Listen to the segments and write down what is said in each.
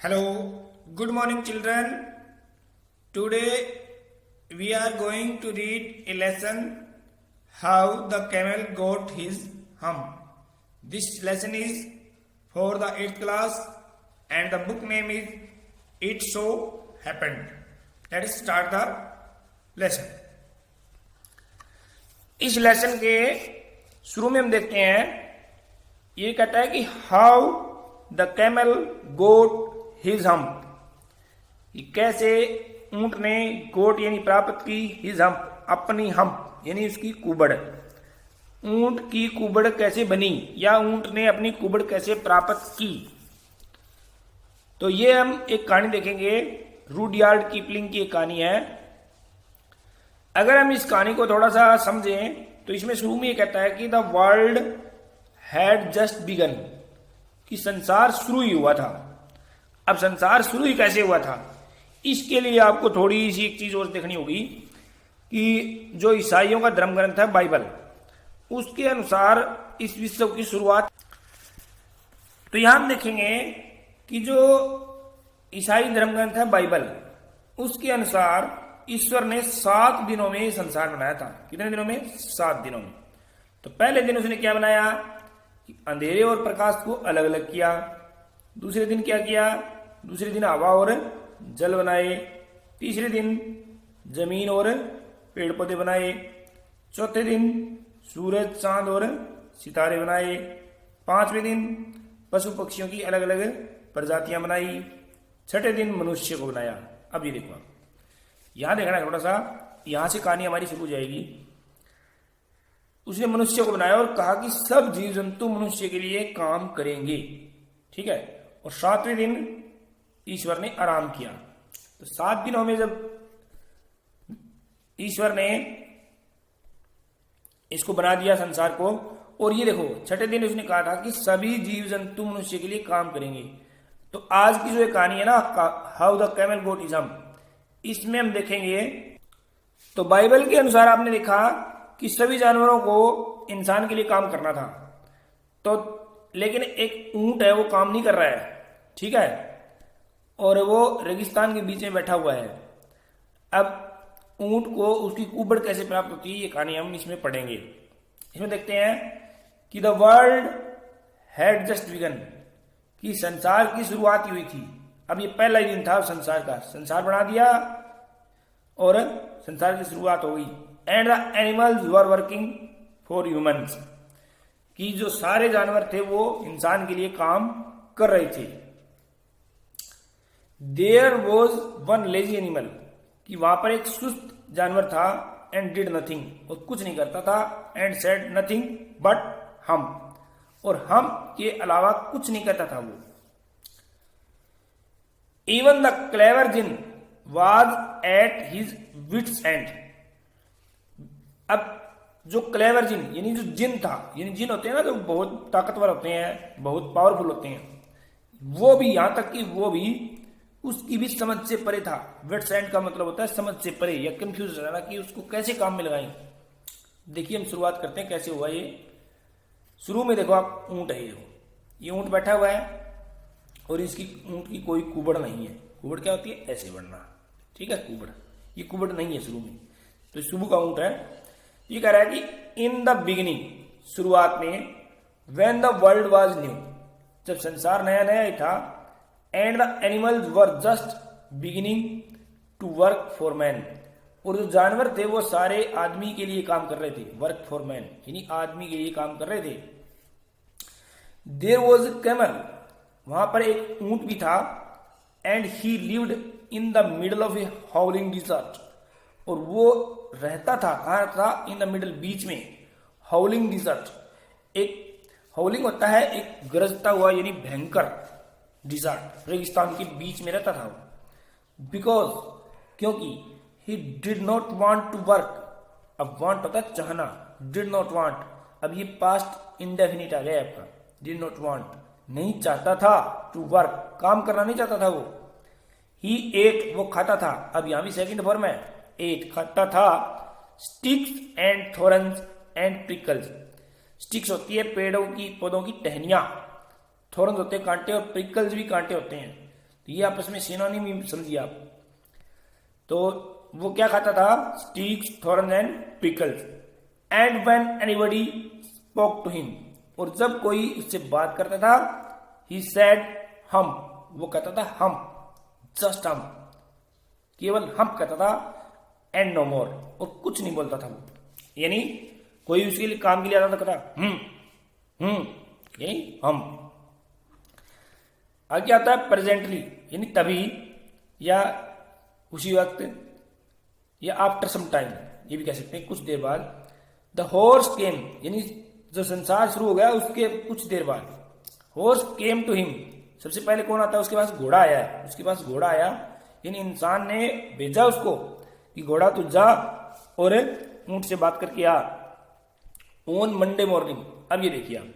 Hello, good morning children. Today we are going to read a lesson how the camel got his hump. This lesson is for the 8th class and the book name is It So Happened. Let us start the lesson. इस lesson के शुरू में हम देखते हैं, ये कहता है कि how the camel got his hump, कैसे ऊंट ने गोट यानी प्राप्त की हिज हम्प अपनी हम्प यानी उसकी कुबड़। ऊंट की कुबड़ कैसे बनी या ऊंट ने अपनी कुबड़ कैसे प्राप्त की। तो ये हम एक कहानी देखेंगे, रूडयार्ड किपलिंग की एक कहानी है। अगर हम इस कहानी को थोड़ा सा समझें तो इसमें शुरू में ये कहता है कि the world had just begun, कि संसार शुरू ही हुआ था। अब संसार शुरू ही कैसे हुआ था, इसके लिए आपको थोड़ी सी एक चीज और देखनी होगी कि जो ईसाइयों का धर्म ग्रंथ है बाइबल, उसके अनुसार इस विश्व की शुरुआत। तो यहां हम देखेंगे कि जो ईसाई धर्म ग्रंथ है बाइबल, उसके अनुसार ईश्वर ने 7 दिनों में संसार बनाया था। कितने दिनों में? 7 दिनों में। तो पहले दिन उसने क्या बनाया कि अंधेरे और प्रकाश को अलग अलग किया। दूसरे दिन क्या किया? दूसरे दिन हवा और जल बनाए। तीसरे दिन जमीन और पेड़ पौधे बनाए। चौथे दिन सूरज, चांद और सितारे बनाए। 5वें दिन पशु पक्षियों की अलग अलग प्रजातियां बनाई। 6ठे दिन मनुष्य को बनाया। अब ये देखो, यहां देखना है थोड़ा सा, यहां से कहानी हमारी शुरू हो जाएगी। उसने मनुष्य को बनाया और कहा कि सब जीव जंतु मनुष्य के लिए काम करेंगे, ठीक है। और 7वें दिन ईश्वर ने आराम किया। तो 7 दिनों में जब ईश्वर ने इसको बना दिया संसार को, और ये देखो 6ठे दिन उसने कहा था कि सभी जीव जंतु मनुष्य के लिए काम करेंगे। तो आज की जो एक कहानी है ना, how the camel got his hump, इसमें हम देखेंगे तो बाइबल के अनुसार आपने देखा कि सभी जानवरों को इंसान के लिए काम करना था। तो लेकिन एक ऊंट है वो काम नहीं कर रहा है, ठीक है, और वो रेगिस्तान के बीच में बैठा हुआ है। अब ऊंट को उसकी कुबड़ कैसे प्राप्त होती है, ये कहानी हम इसमें पढ़ेंगे। इसमें देखते हैं कि the world had just begun, कि संसार की शुरुआत हुई थी। अब ये पहला ही दिन था संसार का, संसार बना दिया और संसार की शुरुआत हो गई। And the animals were working for humans, कि जो सारे जानवर थे वो इंसान के लिए काम कर रहे थे। There was one lazy animal, कि वहां पर एक सुस्त जानवर था। एंड डिड नथिंग, और कुछ नहीं करता था। एंड सेड नथिंग बट हम, और हम के अलावा कुछ नहीं करता था वो। Even the clever djinn was at his wits end, अब जो क्लेवर जिन यानी जो जिन था, यानी जिन होते हैं ना जो बहुत ताकतवर होते हैं, बहुत पावरफुल होते हैं, वो भी, यहां तक कि वो भी उसकी भी समझ से परे था। विट्स एंड का मतलब होता है समझ से परे, या कंफ्यूज रहना कि उसको कैसे काम में लगाएं। देखिए हम शुरुआत करते हैं कैसे हुआ ये। शुरू में देखो आप, ऊंट है, ये ऊंट बैठा हुआ है और इसकी ऊंट की कोई कुबड़ नहीं है। कुबड़ क्या होती है? ऐसे बढ़ना, ठीक है, कुबड़। ये कुबड़ नहीं है शुरू में, तो शुरू का ऊंट है। ये कह रहा है कि इन द बिगिनिंग, शुरुआत में, when the world was new, जब संसार नया नया ही था। And the animals were just beginning to work for man, और जो जानवर थे वो सारे आदमी के लिए काम कर रहे थे। वर्क फॉर मैन यानी आदमी के लिए काम कर रहे थे। देयर वॉज ए कैमल, वहां पर एक ऊंट भी था। And he lived in the middle of a howling desert, और वो रहता था, कहां था? इन द मिडल, बीच में, हाउलिंग डिजर्ट। एक हाउलिंग होता है एक गरजता हुआ यानी भयंकर डिजर्ट, रेगिस्तान के बीच में रहता था वो। बिकॉज, क्योंकि he did not want to work. अब वांट होता है चाहना, डिड नॉट वांट, अब ये पास्ट इंडेफिनिट आ गया आपका। डिड नॉट वांट, नहीं चाहता था, टू वर्क, काम करना नहीं चाहता था वो। ही एट, वो खाता था। अब यहां भी सेकंड फॉर्म है, एट, खाता था। स्टिक्स एंड थोरन्स एंड प्रिकल्स, स्टिक्स होती है पेड़ों की, पौधों की टहनियां, थॉर्न्स होते हैं कांटे, और प्रिकल्स भी कांटे होते हैं। तो ये आपस में सिनोनिम समझिए आप। तो वो क्या खाता था? Sticks, thorn and prickles. And when anybody spoke to him, और जब कोई उससे बात करता था, ही सेड हम, वो कहता था हम, जस्ट हम, केवल हम कहता था, एंड नो मोर, और कुछ नहीं बोलता था वो। यानी कोई उसके लिए काम के लिए आता था, कहता यही हम। आगे आता है प्रेजेंटली, यानी तभी, या उसी वक्त, या आफ्टर सम टाइम, ये भी कह सकते हैं कुछ देर बाद। द हॉर्स केम, यानी जो संसार शुरू हो गया उसके कुछ देर बाद। हॉर्स केम टू हिम, सबसे पहले कौन आता है? उसके पास घोड़ा आया है, उसके पास घोड़ा आया, यानी इंसान ने भेजा उसको कि घोड़ा तू जा और ऊंट से बात करके आ। ऑन मंडे मॉर्निंग, अब ये देखिए आप,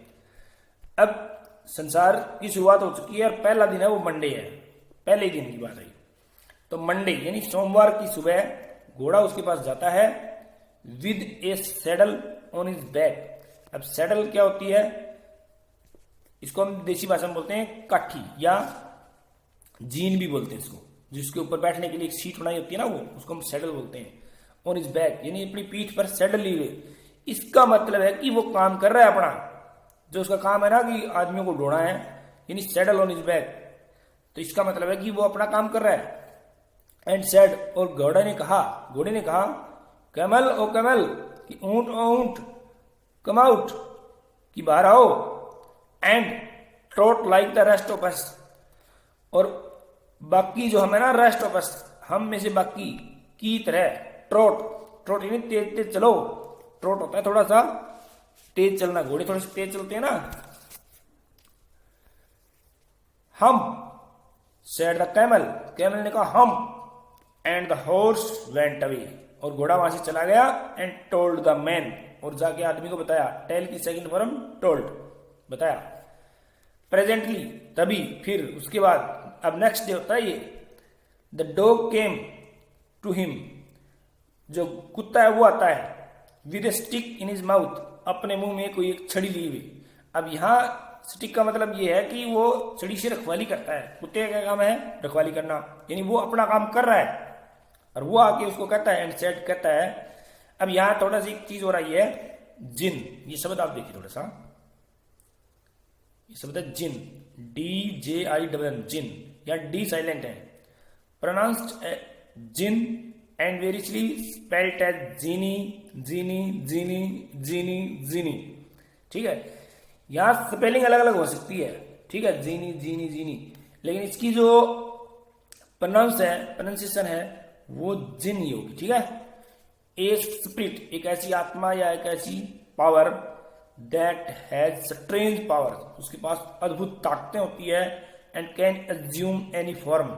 अब संसार की शुरुआत हो चुकी है और पहला दिन है वो मंडे है, पहले ही दिन की बात है। तो मंडे यानी सोमवार की सुबह घोड़ा उसके पास जाता है, with A saddle on his back. अब सैडल क्या होती है? इसको हम देसी भाषा में बोलते हैं काठी, या जीन भी बोलते हैं इसको, जिसके ऊपर बैठने के लिए एक सीट बनाई होती है ना, वो उसको हम सैडल बोलते हैं। ऑन हिज बैक यानी अपनी पीठ पर सैडल लिए हुए। इसका मतलब है कि वो काम कर रहा है अपना, जो उसका काम है ना कि आदमियों को ढोना है, यानी सैडल ऑन हिज बैक। तो इसका मतलब है कि वो अपना काम कर रहा है। एंड सेड, और घोड़े ने कहा कैमल ओ कैमल, कि ऊंट ओ ऊंट, कम आउट, कि बाहर आओ। And trout like the rest of अस, और बाकी जो हमें ना, रेस्ट ऑफ अस, हम में से बाकी की तरह, ट्रोट यानी तेज तेज चलो। ट्रोट होता है थोड़ा सा तेज चलना, घोड़े थोड़े से तेज चलते हैं ना। हम, सेड द कैमल ने कहा humph, and the horse went away, और घोड़ा वहां से चला गया। एंड टोल्ड द मैन, और जाके आदमी को बताया। टेल की सेकंड फॉर्म टोल्ड, बताया। प्रेजेंटली तभी, फिर, उसके बाद, अब नेक्स्ट डे होता है ये। The dog came to him, जो कुत्ता है वो आता है, with a stick in his mouth, अपने मुंह में कोई एक छड़ी ली हुई। अब यहां स्टिक का मतलब ये है कि वो छड़ी से रखवाली करता है। कुत्ते का काम है रखवाली करना, यानी वो अपना काम कर रहा है और वो आके उसको कहता है, एंड सेड कहता है। अब यहां थोड़ा सी एक चीज हो रही है, जिन, ये शब्द आप देखिए थोड़ा सा, ये शब्द है जिन, DJIN, जिन, या डी साइलेंट है, pronounced jinn and variously spelled as genie, genie, genie, genie, genie. ठीक है, यहां स्पेलिंग अलग अलग हो सकती है, ठीक है, जीनी, जीनी, जीनी, लेकिन इसकी जो प्रोनाउंसिएशन है वो जिन ही होगी। ठीक है, ए स्पिरिट, एक ऐसी आत्मा या एक ऐसी power, that has strange power, उसके पास अद्भुत ताकतें होती है। And can assume any form,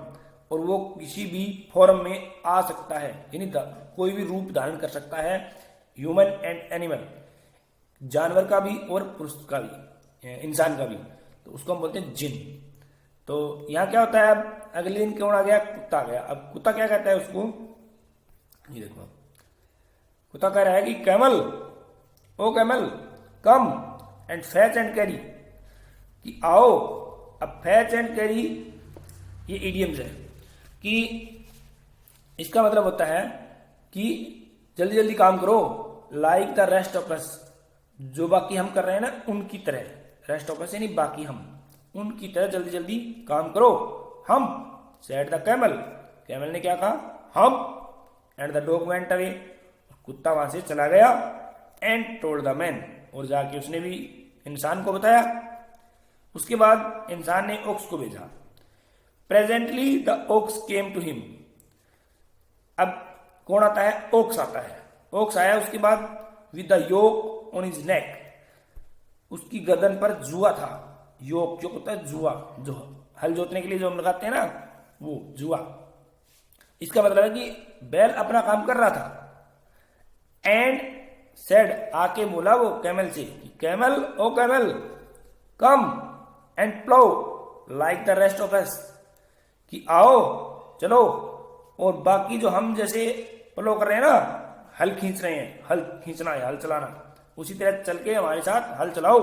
और वो किसी भी फॉर्म में आ सकता है, यानी कोई भी रूप धारण कर सकता है, ह्यूमन एंड एनिमल, जानवर का भी और पुरुष का भी, इंसान का भी। तो उसको हम बोलते हैं जिन। तो यहां क्या होता है, अब अगले दिन कौन आ गया? कुत्ता आ गया। अब कुत्ता क्या कहता है उसको, ये देखो, कुत्ता कह रहा है कि camel, O camel, come and fetch and carry, कि आओ। अब फैच एंड कैरी ये इडियम्स है, कि इसका मतलब होता है कि जल्दी जल्दी काम करो, लाइक द रेस्ट ऑफ अस, जो बाकी हम कर रहे हैं ना उनकी तरह, रेस्ट ऑफ अस यानी बाकी हम, उनकी तरह जल्दी जल्दी काम करो। हम, सेड द कैमल, कैमल ने क्या कहा? Humph. And the dog went away, कुत्ता वहां से चला गया। एंड टोल्ड द मैन, और जाके उसने भी इंसान को बताया। उसके बाद इंसान ने ओक्स को भेजा। Presently the ox came to him, अब कौन आता है? ओक्स आता है। ओक्स आया उसके बाद, with the yoke on his neck, उसकी गर्दन पर जुआ था। योक जो होता है जुआ, जो हल जोतने के लिए जो हम लगाते हैं ना, वो जुआ। इसका मतलब है कि बैल अपना काम कर रहा था। एंड सेड, आके बोला वो कैमल से, camel O camel, come and plough like the rest of us, कि आओ चलो, और बाकी जो हम जैसे प्लो कर रहे हैं ना, हल खींच रहे हैं, हल खींचना है, हल चलाना, उसी तरह चल के हमारे साथ हल चलाओ।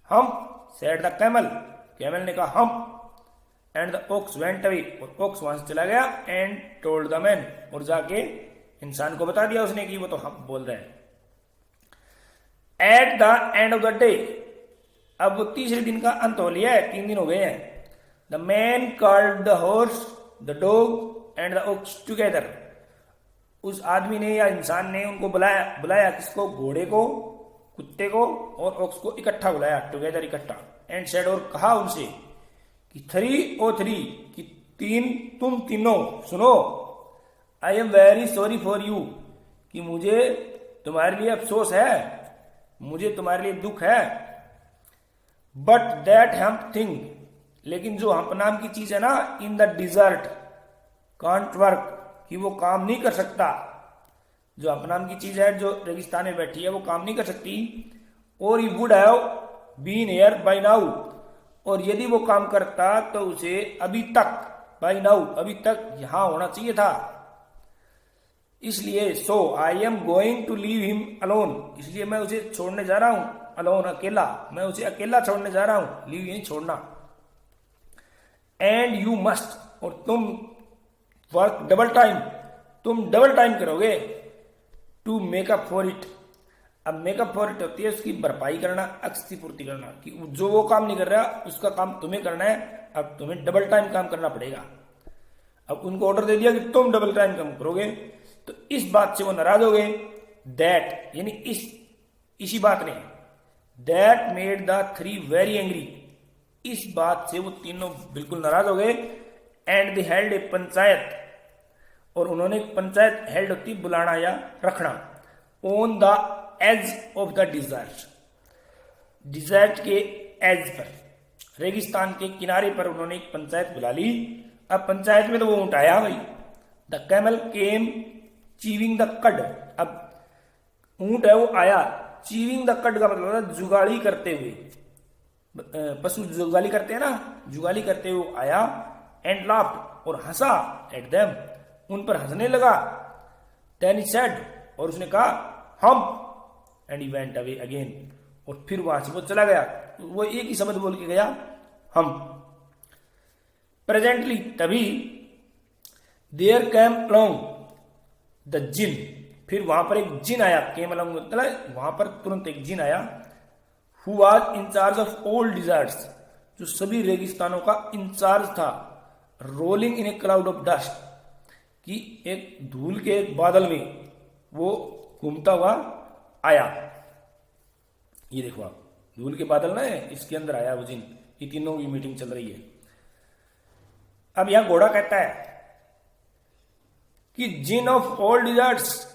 हम, सेड द कैमल, कैमल ने कहा humph. And the ox went away, और ओक्स वहां से चला गया, एंड टोल्ड द मैन, और जाके इंसान को बता दिया उसने कि वो तो हम बोल रहे हैं। At the end of the day, अब वो तीसरे दिन का अंत हो लिया है, 3 दिन हो गए हैं। The man called the horse, the dog and the ox together, उस आदमी ने या इंसान ने उनको बुलाया किसको, घोड़े को, कुत्ते को और ऑक्स को इकट्ठा बुलाया, टुगेदर इकट्ठा। एंड सेड, और कहा उनसे कि 3 कि तुम तीनों सुनो, I am very sorry for you, कि मुझे तुम्हारे लिए अफसोस है, मुझे तुम्हारे लिए दुख है। बट दैट हम्प थिंग, लेकिन जो हम्प नाम की चीज है ना, in the dessert can't work, कि वो काम नहीं कर सकता। जो हम्प नाम की चीज है जो रेगिस्तान में बैठी है वो काम नहीं कर सकती। और he would have been here by now, और यदि वो काम करता तो उसे अभी तक, बाय नाउ अभी तक यहां होना चाहिए था। इसलिए so I am going to leave him alone, इसलिए मैं उसे छोड़ने जा रहा हूं, अलोन अकेला, मैं उसे अकेला छोड़ने जा रहा हूं, लीव यानी छोड़ना। एंड यू मस्ट, और तुम वर्क डबल टाइम, तुम डबल टाइम करोगे, to make up for it. अब मेकअप फॉर इट होती है उसकी भरपाई करना, अक्स की पूर्ति करना, कि जो वो काम नहीं कर रहा उसका काम तुम्हें करना है, अब तुम्हें डबल टाइम काम करना पड़ेगा। अब उनको ऑर्डर दे दिया कि तुम डबल टाइम काम करोगे, तो इस बात से वो नाराज हो गए। दैट यानी इसी बात ने, that made the 3 very angry, इस बात से वो तीनों बिल्कुल नाराज हो गए। And they held a panchayat, और उन्होंने एक पंचायत, हेल्ड होती बुलाना या रखना, on the edge of the desert, desert के एज पर, रेगिस्तान के किनारे पर उन्होंने एक पंचायत बुला ली। अब पंचायत में तो वो ऊंट आया भाई, the camel came chewing the कड, अब ऊंट है वो आया, चीविंग द कड का मतलब है जुगाली करते हुए, पशु जुगाली करते हैं ना, जुगाली करते हुए आया। एंड लाफ्ड, और हंसा, एट देम, उन पर हंसने लगा। देन ही सेड, और उसने कहा humph, and he went away again, और फिर वहां से वो चला गया, वो एक ही शब्द बोल के गया, हम। प्रेजेंटली, तभी, देयर कैम अलोंग द जिन, फिर वहां पर एक जिन आया, केम अलोंग मतलब वहां पर तुरंत एक जिन आया, who was in charge of all deserts, जो सभी रेगिस्तानों का इंचार्ज था। Rolling in a cloud of dust, कि एक धूल के एक बादल में वो घूमता हुआ आया। ये देखो आप, धूल के बादल ना है, इसके अंदर आया वो जिन, ये तीनों की मीटिंग चल रही है। अब यहां घोड़ा कहता है कि जिन ऑफ ऑल डिजर्ट्स,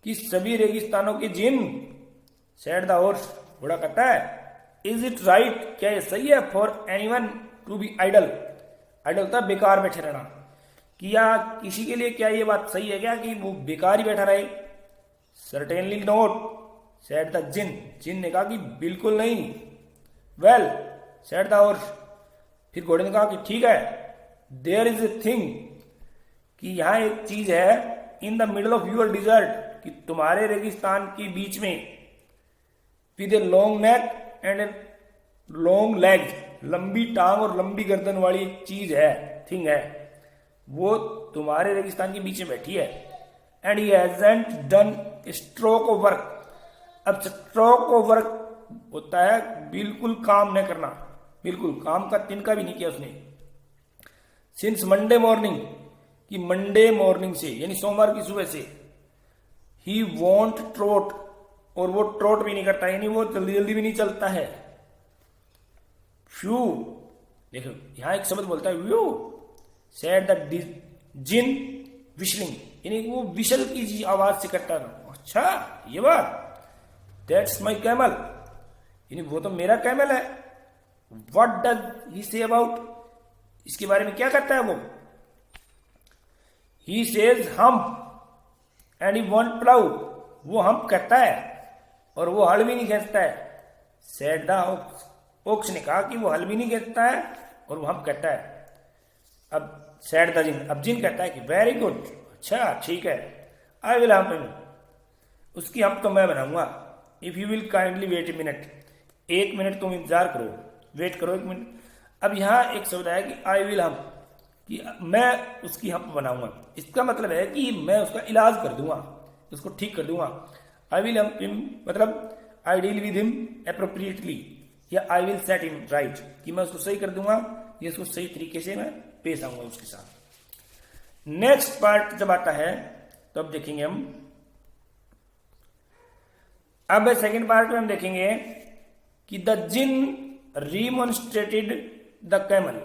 कि सभी रेगिस्तानों के जिन। सेड द हॉर्स, घोड़ा कहता है, इज इट राइट, क्या ये सही है, for anyone to be idle, idle होता है बेकार बैठे रहना, कि या किसी के लिए क्या ये बात सही है क्या कि वो बेकार ही बैठा रहे। सर्टेनली नोट, सेड द जिन, जिन ने कहा कि बिल्कुल नहीं। वेल, सेड द हॉर्स, फिर घोड़े ने कहा कि ठीक है। देयर इज ए थिंग, कि यहां एक चीज है, in the middle of your desert, कि तुम्हारे रेगिस्तान के बीच में, with a long neck and a long legs, लंबी टांग और लंबी गर्दन वाली एक चीज है, थिंग है, वो तुम्हारे रेगिस्तान के बीच में बैठी है। And he hasn't done stroke of work, अब स्ट्रोक ऑफ वर्क होता है बिल्कुल काम न करना, बिल्कुल काम का तिनका भी नहीं किया उसने। सिंस मंडे मॉर्निंग, कि मंडे मॉर्निंग से यानी सोमवार की सुबह से, ही वॉन्ट ट्रोट, और वो ट्रोट भी नहीं करता, यानी वो जल्दी जल्दी भी नहीं चलता है। फ्यू, देखो यहां एक शब्द बोलता है व्यू। सेड द जिन विशलिंग, यानी वो विशल की आवाज से करता है। अच्छा ये बात, दैट्स माई कैमल, यानी वो तो मेरा कैमल है। What does he say about, इसके बारे में क्या करता है वो। ही सेज हम, एंड ही वॉन्ट प्लाउ, वो हम कहता है और वो हल भी नहीं खींचता है। सेड द ओक्स, ओक्स ने कहा कि वो हल भी नहीं खींचता है और वो हम कहता है। अब सेड द जिन, अब जिन कहता है कि वेरी गुड, अच्छा ठीक है, आई विल हम, उसकी हम तो मैं बनाऊंगा। If you will kindly wait a minute, 1 minute तुम इंतजार करो, वेट करो 1 मिनट। अब यहाँ एक शब्द है कि आई विल हम, कि मैं उसकी हम बनाऊंगा। इसका मतलब है कि मैं उसका इलाज कर दूंगा, उसको ठीक कर दूंगा। आई विल हम मतलब I deal with him appropriately, या I will set him right, कि मैं उसको सही कर दूंगा, या उसको सही तरीके से मैं पेश आऊंगा उसके साथ। नेक्स्ट पार्ट जब आता है तो अब देखेंगे हम, अब सेकेंड पार्ट में हम देखेंगे कि द जिन रिमोन्स्ट्रेटेड द कैमल।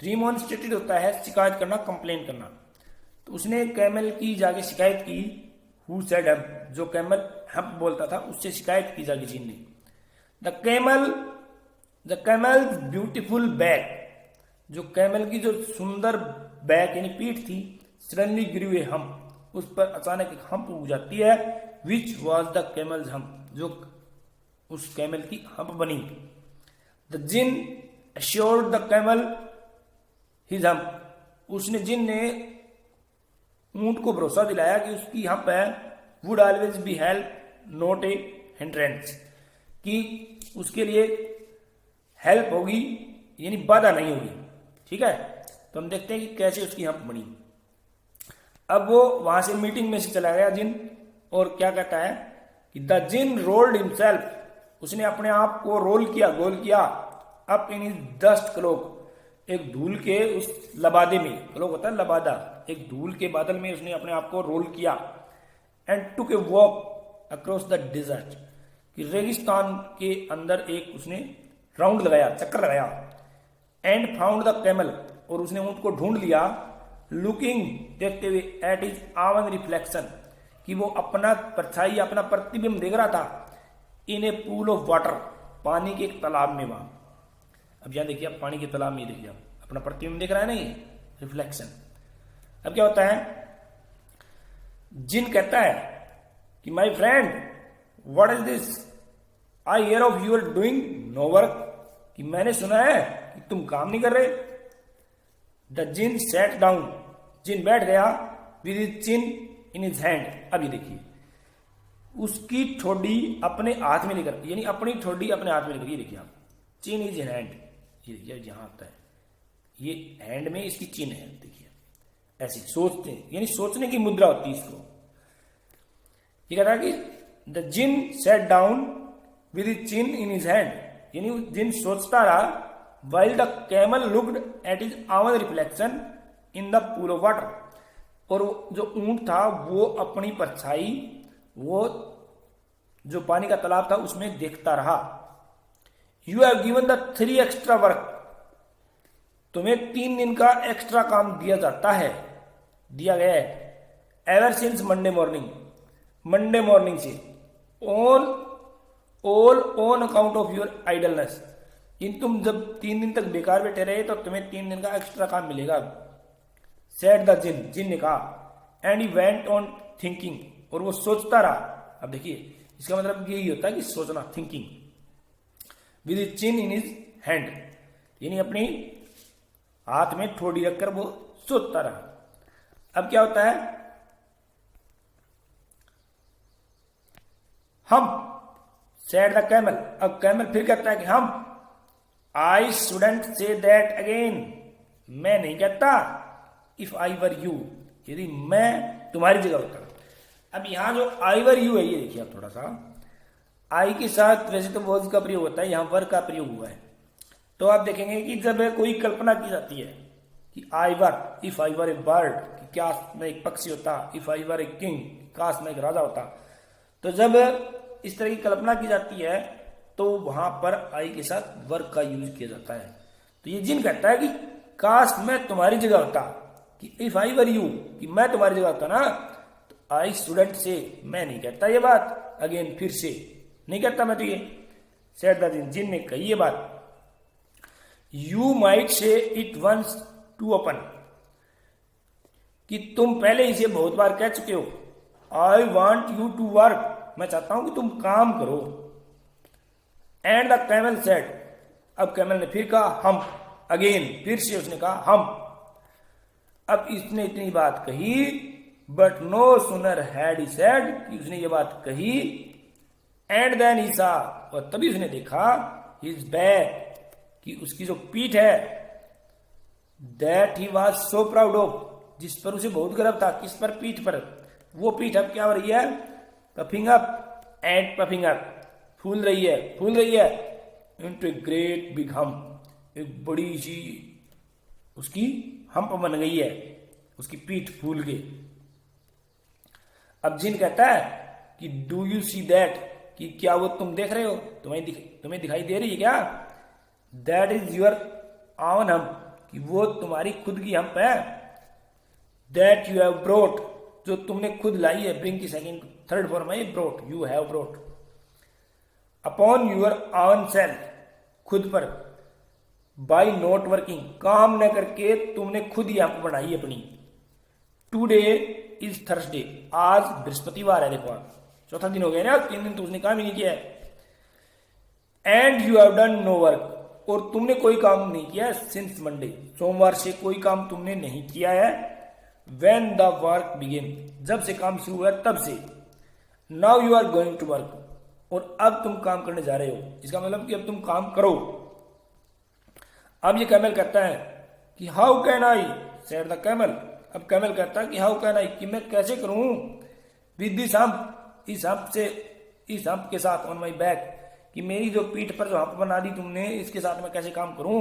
रिमोन्स्ट्रेटेड होता है शिकायत करना, कंप्लेन करना। तो उसने कैमल की जाके शिकायत की, हु सेड हम, जो कैमल हम बोलता था उससे शिकायत की जाके जिन ने। द कैमल ब्यूटीफुल बैक, जो कैमल की जो सुंदर बैक यानी पीठ थी, सडनली ग्रू ए हम, उस पर अचानक एक हम्प उग जाती है, विच वॉज द कैमल्स हम, जो उस कैमल की हम्प बनी। The djinn assured the camel his hump, उसने जिन ने ऊंट को भरोसा दिलाया कि उसकी हम्प है, would always be help not a hindrance, कि उसके लिए हेल्प होगी यानी बाधा नहीं होगी। ठीक है, तो हम देखते हैं कि कैसे उसकी हम्प बनी। अब वो वहां से मीटिंग में से चला गया जिन, और क्या कहता है कि द जिन रोल्ड हिमसेल्फ, उसने अपने आप को रोल किया, गोल किया, up in his dust cloak, एक धूल के उस लबादे में, क्लोक होता है लबादा, एक धूल के बादल में उसने अपने आप को रोल किया। And took a walk across the dessert, कि रेगिस्तान के अंदर एक उसने राउंड लगाया, चक्कर लगाया। एंड फाउंड द कैमल, और उसने ऊंट को ढूंढ लिया, लुकिंग, देखते हुए, एट इज आवन रिफ्लेक्शन, कि वो अपना परछाई, अपना प्रतिबिंब देख रहा था, इन ए पूल ऑफ वाटर, पानी के एक तालाब में। वहां अब यहां देखिए, आप पानी के तालाब में देखिए, आप अपना प्रतिबिंब देख रहा है ना, ये रिफ्लेक्शन। अब क्या होता है, जिन कहता है कि my friend what is this, I hear of you are doing no work, कि मैंने सुना है कि तुम काम नहीं कर रहे। द जिन सेट डाउन, जिन बैठ गया, with his chin in his hand. अभी देखिए, उसकी ठोडी अपने हाथ में लेकर, यानी अपनी ठोडी अपने हाथ में लेकर, ये देखिए आप, चिन इज हैंड, ये देखिए जहां आता है, ये हैंड में इसकी चिन है, देखिए ऐसे सोचते हैं, यानी सोचने की मुद्रा होती है इसको। ये कह रहा है कि the djinn sat down with his chin in his hand, यानी जिन सोचता रहा, while the camel looked at his own reflection in the pool of water, और जो ऊंट था वो अपनी परछाई, वो जो पानी का तालाब था उसमें देखता रहा। You have given the 3 extra work, तुम्हें 3 दिन का एक्स्ट्रा काम दिया जाता है, दिया गया है। Ever since Monday morning, Monday morning से, all on account of your idleness, इन तुम जब 3 दिन तक बेकार बैठे रहे तो तुम्हें 3 दिन का एक्स्ट्रा काम मिलेगा। सेड द जिन, जिन ने कहा। And he went on thinking, और वो सोचता रहा। अब देखिए, इसका मतलब यही होता है कि सोचना, thinking, with his chin in his hand, यानी अपनी हाथ में ठोड़ी रखकर वो सोचता रहा। अब क्या होता है, हम सेड द कैमल, अब कैमल फिर कहता है कि हम, I shouldn't say that again, मैं नहीं कहता, इफ आई वर यू, यदि मैं तुम्हारी जगह होता। अब यहां जो आई वर यू है, ये देखिए आप थोड़ा सा, आई के साथ वैसे तो वर्ब का प्रयोग होता है, यहां वर का प्रयोग हुआ है। तो आप देखेंगे कि जब कोई कल्पना की जाती है कि आई वर, if I were A bird, क्या मैं एक पक्षी होता, if I were a king, काश मैं एक राजा होता। तो जब इस तरह की कल्पना की जाती है तो वहां पर आई के साथ वर्क का यूज किया जाता है। तो ये जिन कहता है कि काश मैं तुम्हारी जगह होता, कि इफ आई वर यू, कि मैं तुम्हारी जगह होता ना, तो आई स्टूडेंट से, मैं नहीं कहता ये बात, अगेन फिर से नहीं कहता मैं, तो ये सेड द जिन, जिन ने कही ये बात। You might say it once too often, कि तुम पहले इसे बहुत बार कह चुके हो। I want you to work, मैं चाहता हूं कि तुम काम करो। एंड द कैमल सेड, अब कैमल ने फिर कहा हम, अगेन फिर से उसने कहा हम। अब इसने इतनी बात कही, but no sooner had he said, कि उसने ये बात कही, एंड देन ही सा, और तभी उसने देखा हिज बैक, कि उसकी जो पीठ है, that he was so proud of, जिस पर उसे बहुत गर्व था, किस पर, पीठ पर, वो पीठ अब क्या हो रही है, puffing up and puffing up, फूल रही है into a great big hump, एक बड़ी सी उसकी हम्प बन गई है, उसकी पीठ फूल के। अब जिन कहता है कि डू यू सी दैट, कि क्या वो तुम देख रहे हो, तुम्हें दिखाई दे रही है क्या, that is your on hump, कि वो तुम्हारी खुद की हम्प है, दैट यू हैव ब्रोट, जो तुमने खुद लाई है, ब्रिंग की सेकंड थर्ड फॉर्म है brought, you have brought, upon you're on self, खुद पर, बाई नॉट वर्किंग, काम न करके तुमने खुद ही हम्प बनाई अपनी, टूडे इज थर्सडे, आज बृहस्पतिवार है, देखो आज चौथा दिन हो गया ना, 3 दिन तो उसने काम ही नहीं किया है, and you have done no work, और तुमने कोई काम नहीं किया सिंस मंडे, सोमवार से कोई काम तुमने नहीं किया है, व्हेन द वर्क बिगिन, जब से काम शुरू हुआ तब से, now you are going to work, और अब तुम काम करने जा रहे हो, इसका मतलब कि अब तुम काम करो। अब ये कैमल कहता है कि how can I, said the camel, अब कैमल कहता है कि हाउ कैन आई, कि मैं कैसे करूं, विद दिस हम्प, इस हम्प के साथ, ऑन माई बैक, कि मेरी जो पीठ पर जो हम्प बना दी तुमने, इसके साथ मैं कैसे काम करूं,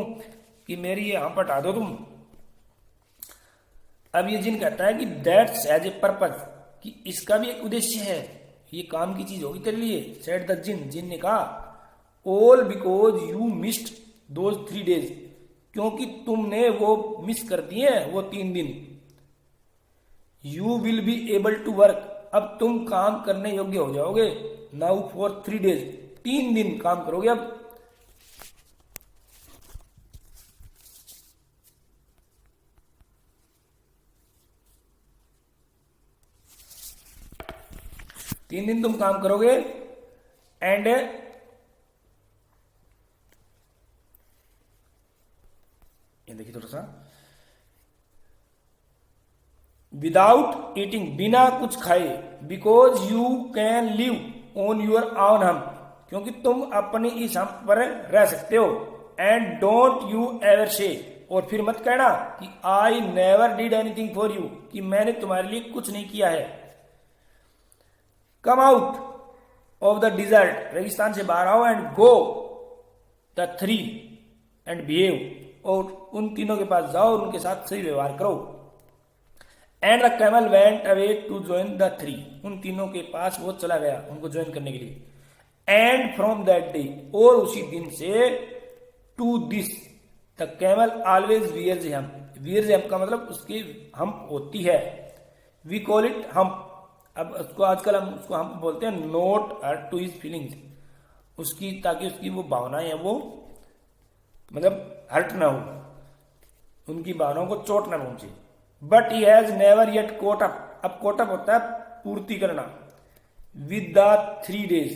कि मेरी ये हम्प हटा दो तुम। अब ये जिन कहता है कि दैट्स एज ए पर्पज, कि इसका भी एक उद्देश्य है, ये काम की चीज होगी तेरे लिए, सेड द जिन, जिन ने कहा, all because you missed those 3 days, क्योंकि तुमने वो मिस कर दिए वो 3 दिन, you will be able to work, अब तुम काम करने योग्य हो जाओगे, नाउ फॉर 3 days, 3 दिन काम करोगे अब। तीन दिन तुम काम करोगे, एंड ये देखिए थोड़ा सा, विदाउट ईटिंग, बिना कुछ खाए, because you can live on you're on hump, क्योंकि तुम अपनी इस हम्प पर रह सकते हो, एंड डोंट यू एवर से, और फिर मत कहना कि I never did anything for you, कि मैंने तुम्हारे लिए कुछ नहीं किया है, come out of the dessert, रेगिस्तान से बाहर आओ, and go the 3 and behave, और उन तीनों के पास जाओ, उनके साथ सही व्यवहार करो, and the camel went away to join the 3, उन तीनों के पास वो चला गया उनको ज्वाइन करने के लिए, एंड फ्रॉम दैट डे, और उसी दिन से, to this the camel always wears a hump, wears a hump का मतलब उसकी हम्प होती है, वी कॉल इट हम्प, अब उसको आजकल हम उसको हम बोलते हैं not hurt to his feelings, उसकी, ताकि उसकी वो भावनाएं हैं वो मतलब हर्ट ना हो, उनकी भावनाओं को चोट ना पहुंचे, but he has never yet caught up, अब कोट अप होता है पूर्ति करना, विद द 3 days,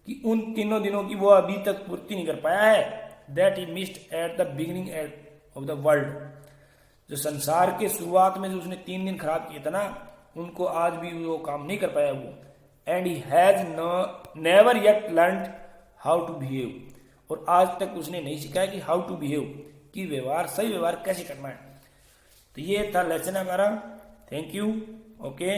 कि उन तीनों दिनों की वो अभी तक पूर्ति नहीं कर पाया है, that he missed at the beginning of the world, जो संसार के शुरुआत में जो उसने 3 दिन खराब किए थे ना, उनको आज भी वो काम नहीं कर पाया वो, and he has never yet learn how to behave, और आज तक उसने नहीं सीखा कि हाउ टू बिहेव, कि व्यवहार, सही व्यवहार कैसे करना है। तो ये था लेसन हमारा, थैंक यू, ओके।